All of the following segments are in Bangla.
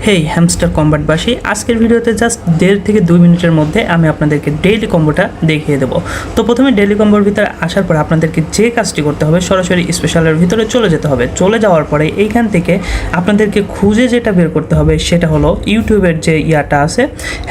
হেই হ্যামস্টার কম্বাটবাসী, আজকের ভিডিওতে জাস্ট 1.5 থেকে 2 মিনিটের মধ্যে আমি আপনাদেরকে ডেইলি কম্বোটা দেখিয়ে দেবো। তো প্রথমে ডেইলি কম্বোর ভিতরে আসার পর আপনাদেরকে যে কাজটি করতে হবে, সরাসরি স্পেশালের ভিতরে চলে যেতে হবে। চলে যাওয়ার পরে এইখান থেকে আপনাদেরকে খুঁজে যেটা বের করতে হবে সেটা হলো ইউটিউবের যে ইয়াটা আছে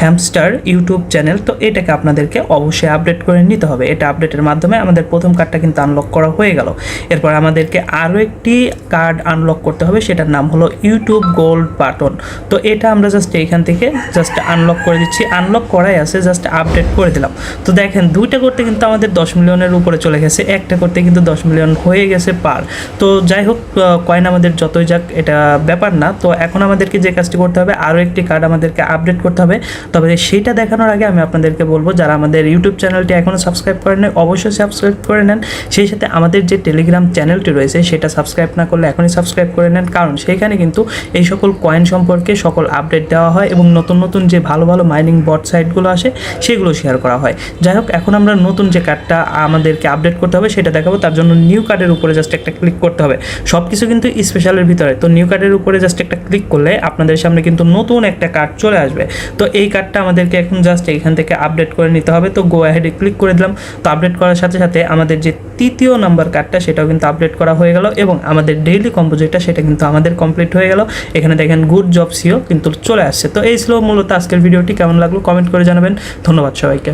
হ্যামস্টার ইউটিউব চ্যানেল। তো এটাকে আপনাদেরকে অবশ্যই আপডেট করে নিতে হবে। এটা আপডেটের মাধ্যমে আমাদের প্রথম কার্ডটা কিন্তু আনলক করা হয়ে গেল। এরপর আমাদেরকে আরও একটি কার্ড আনলক করতে হবে, সেটার নাম হলো ইউটিউব গোল্ড বাটন। তো এটা আমরা জাস্ট এইখান থেকে জাস্ট আনলক করে দিচ্ছি। আনলক করাই আছে, জাস্ট আপডেট করে দিলাম। তো দেখেন দুইটা করতে কিন্তু আমাদের 10 মিলিয়নের উপরে চলে গেছে, একটা করতে কিন্তু 10 মিলিয়ন হয়ে গেছে পার। তো যাই হোক, কয়েন আমাদের যতই যাক এটা ব্যাপার না। তো এখন আমাদেরকে যে কাজটি করতে হবে, আরও একটি কার্ড আমাদেরকে আপডেট করতে হবে। তবে সেইটা দেখানোর আগে আমি আপনাদেরকে বলবো, যারা আমাদের ইউটিউব চ্যানেলটি এখনও সাবস্ক্রাইব করেন নাই অবশ্যই সাবস্ক্রাইব করে নেন। সেই সাথে আমাদের যে টেলিগ্রাম চ্যানেলটি রয়েছে সেটা সাবস্ক্রাইব না করলে এখনই সাবস্ক্রাইব করে নেন, কারণ সেইখানে কিন্তু এই সকল কয়েন সম্পর্কে সকল আপডেট দেওয়া হয় এবং নতুন নতুন যে ভালো ভালো মাইনিং বট সাইটগুলো আসে সেগুলো শেয়ার করা হয়। যাই হোক, এখন আমরা নতুন যে কার্ডটা আমাদেরকে আপডেট করতে হবে সেটা দেখাবো। তার জন্য নিউ কার্ডের উপরে জাস্ট একটা ক্লিক করতে হবে। সব কিছু কিন্তু স্পেশালের ভিতরে। তো নিউ কার্ডের উপরে জাস্ট একটা ক্লিক করলে আপনাদের সামনে কিন্তু নতুন একটা কার্ড চলে আসবে। তো এই কার্ডটা আমাদেরকে এখন জাস্ট এইখান থেকে আপডেট করে নিতে হবে। তো গো অ্যাহেডে ক্লিক করে দিলাম। তো আপডেট করার সাথে সাথে আমাদের যে তৃতীয় নাম্বার কার্ডটা সেটাও কিন্তু আপডেট করা হয়ে গেল এবং আমাদের ডেইলি কম্বো যেটা সেটা কিন্তু আমাদের কমপ্লিট হয়ে গেল। এখানে দেখেন গুড জব সিও কিন্তু চলে আসছে। তো এই ছিল মূলত আজকের ভিডিওটি। কেমন লাগলো কমেন্ট করে জানাবেন। ধন্যবাদ সবাইকে।